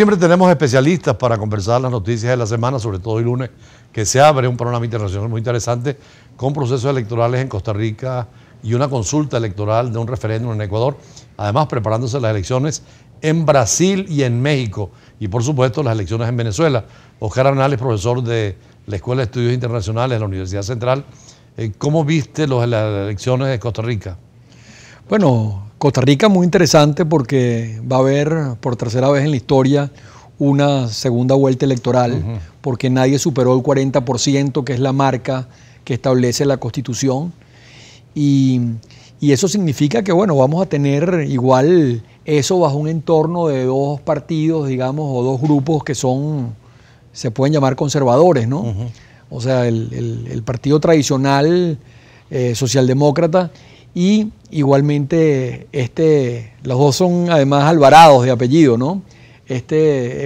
siempre tenemos especialistas para conversar las noticias de la semana, sobre todo el lunes, que se abre un programa internacional muy interesante con procesos electorales en Costa Rica y una consulta electoral de un referéndum en Ecuador, además preparándose las elecciones en Brasil y en México, y por supuesto las elecciones en Venezuela. Oscar Arnal es profesor de la Escuela de Estudios Internacionales de la Universidad Central. ¿Cómo viste las elecciones de Costa Rica? Bueno, Costa Rica muy interesante porque va a haber por tercera vez en la historia una segunda vuelta electoral, porque nadie superó el 40%, que es la marca que establece la Constitución. Y eso significa que, bueno, vamos a tener igual eso bajo un entorno de dos partidos, digamos, o dos grupos que se pueden llamar conservadores, ¿no? O sea, el partido tradicional socialdemócrata y igualmente los dos son además Alvarados de apellido, ¿no?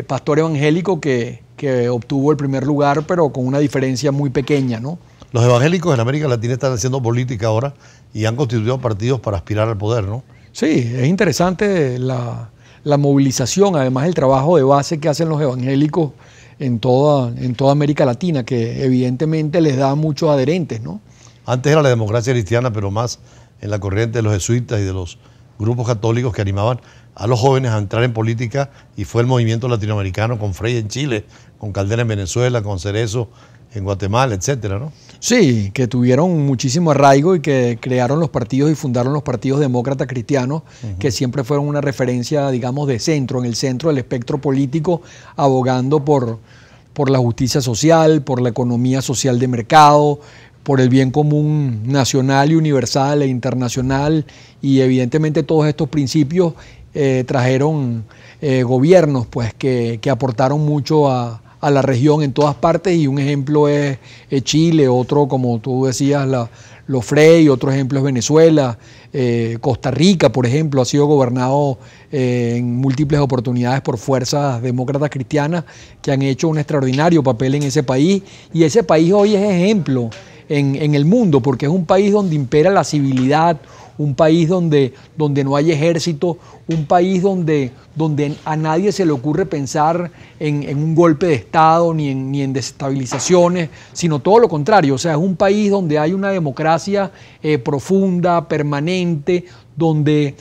Pastor evangélico que obtuvo el primer lugar, pero con una diferencia muy pequeña, ¿no? Los evangélicos en América Latina están haciendo política ahora y han constituido partidos para aspirar al poder, ¿no? Sí, es interesante la movilización, además el trabajo de base que hacen los evangélicos en toda América Latina, que evidentemente les da muchos adherentes, ¿no? Antes era la democracia cristiana, pero más en la corriente de los jesuitas y de los grupos católicos que animaban a los jóvenes a entrar en política, y fue el movimiento latinoamericano con Frei en Chile, con Caldera en Venezuela, con Cerezo en Guatemala, etcétera, ¿no? Sí, que tuvieron muchísimo arraigo y que crearon los partidos y fundaron los partidos demócratas cristianos, que siempre fueron una referencia, digamos, de centro, en el centro del espectro político, abogando por la justicia social, por la economía social de mercado, por el bien común nacional y universal e internacional, y evidentemente todos estos principios trajeron gobiernos pues, que aportaron mucho a la región en todas partes, y un ejemplo es Chile, otro, como tú decías, los Frei, otro ejemplo es Venezuela. Costa Rica, por ejemplo, ha sido gobernado en múltiples oportunidades por fuerzas demócratas cristianas que han hecho un extraordinario papel en ese país, y ese país hoy es ejemplo en el mundo, porque es un país donde impera la civilidad, un país donde no hay ejército, un país donde a nadie se le ocurre pensar en un golpe de Estado ni en desestabilizaciones, sino todo lo contrario. O sea, es un país donde hay una democracia profunda, permanente, donde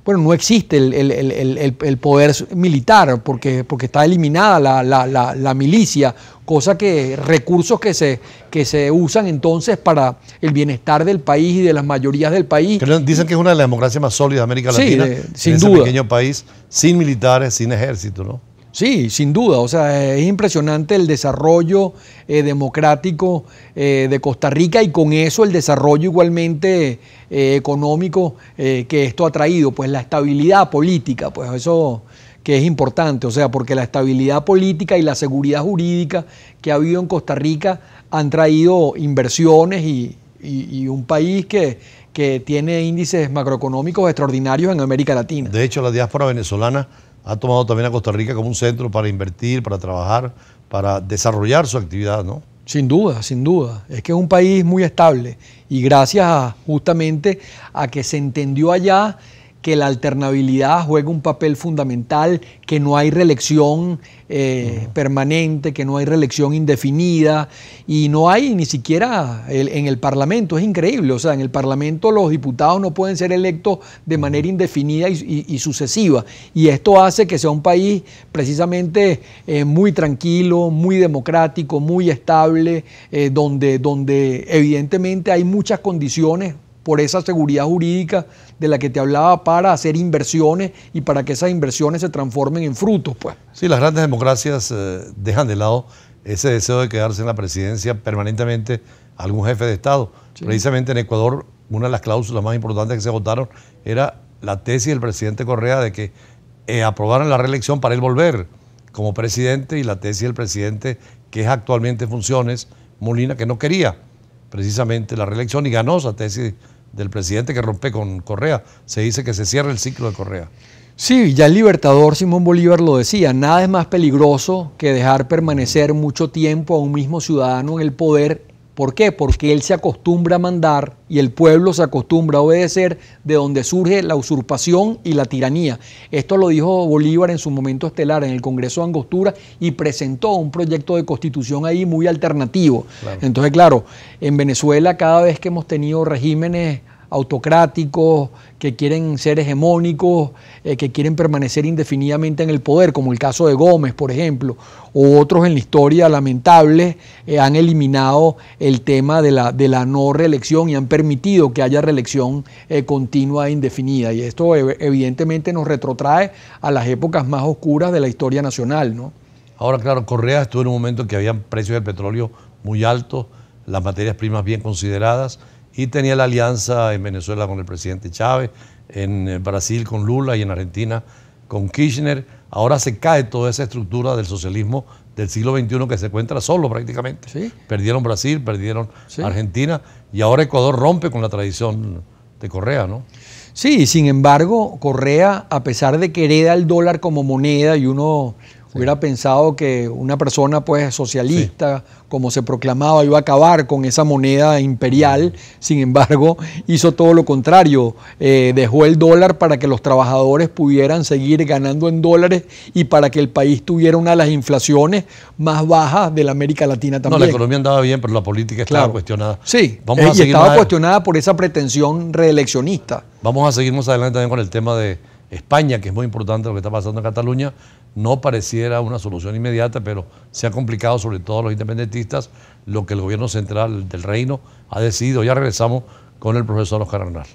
no existe el poder militar porque está eliminada la milicia, cosa que recursos que se usan entonces para el bienestar del país y de las mayorías del país. Dicen que es una de las democracias más sólidas de América Latina, sin en duda. ese pequeño país, sin militares, sin ejército, ¿no? Sí, sin duda. O sea, es impresionante el desarrollo democrático de Costa Rica, y con eso el desarrollo igualmente económico que esto ha traído, pues la estabilidad política, pues eso que es importante, o sea, porque la estabilidad política y la seguridad jurídica que ha habido en Costa Rica han traído inversiones y un país que tiene índices macroeconómicos extraordinarios en América Latina. De hecho, la diáspora venezolana ha tomado también a Costa Rica como un centro para invertir, para trabajar, para desarrollar su actividad, ¿no? Sin duda, sin duda. Es que es un país muy estable, y gracias justamente a que se entendió allá que la alternabilidad juega un papel fundamental, que no hay reelección permanente, que no hay reelección indefinida, y no hay ni siquiera en el Parlamento. Es increíble, o sea, en el Parlamento los diputados no pueden ser electos de manera indefinida y sucesiva, y esto hace que sea un país precisamente muy tranquilo, muy democrático, muy estable, donde evidentemente hay muchas condiciones por esa seguridad jurídica de la que te hablaba, para hacer inversiones y para que esas inversiones se transformen en frutos, pues. Sí, las grandes democracias dejan de lado ese deseo de quedarse en la presidencia permanentemente algún jefe de Estado. Sí. Precisamente en Ecuador, una de las cláusulas más importantes que se votaron era la tesis del presidente Correa de que aprobaran la reelección para él volver como presidente, y la tesis del presidente, que es actualmente en funciones, Molina, que no quería precisamente la reelección, y ganó esa tesis del presidente que rompe con Correa. Se dice que se cierra el ciclo de Correa. Sí, ya el libertador Simón Bolívar lo decía: nada es más peligroso que dejar permanecer mucho tiempo a un mismo ciudadano en el poder ¿Por qué? Porque él se acostumbra a mandar y el pueblo se acostumbra a obedecer, de donde surge la usurpación y la tiranía. Esto lo dijo Bolívar en su momento estelar en el Congreso de Angostura y presentó un proyecto de constitución ahí muy alternativo. Claro. Entonces, claro, en Venezuela cada vez que hemos tenido regímenes autocráticos, que quieren ser hegemónicos, que quieren permanecer indefinidamente en el poder, como el caso de Gómez, por ejemplo, o otros en la historia lamentables, han eliminado el tema de la no reelección y han permitido que haya reelección continua e indefinida. Y esto evidentemente nos retrotrae a las épocas más oscuras de la historia nacional, ¿no? Ahora, claro, Correa estuvo en un momento en que había precios del petróleo muy altos, las materias primas bien consideradas, y tenía la alianza en Venezuela con el presidente Chávez, en Brasil con Lula y en Argentina con Kirchner. Ahora se cae toda esa estructura del socialismo del siglo XXI que se encuentra solo prácticamente. ¿Sí? Perdieron Brasil, perdieron Argentina y ahora Ecuador rompe con la tradición de Correa, ¿no? Sí, sin embargo, Correa, a pesar de que hereda el dólar como moneda y uno hubiera pensado que una persona pues socialista, como se proclamaba, iba a acabar con esa moneda imperial. Sin embargo, hizo todo lo contrario. Dejó el dólar para que los trabajadores pudieran seguir ganando en dólares y para que el país tuviera una de las inflaciones más bajas de la América Latina también. No, la economía andaba bien, pero la política estaba cuestionada. Sí, y estaba cuestionada por esa pretensión reeleccionista. Vamos a seguir más adelante también con el tema de España, que es muy importante lo que está pasando en Cataluña. No pareciera una solución inmediata, pero se ha complicado sobre todo a los independentistas lo que el gobierno central del reino ha decidido. Ya regresamos con el profesor Oscar Arnal.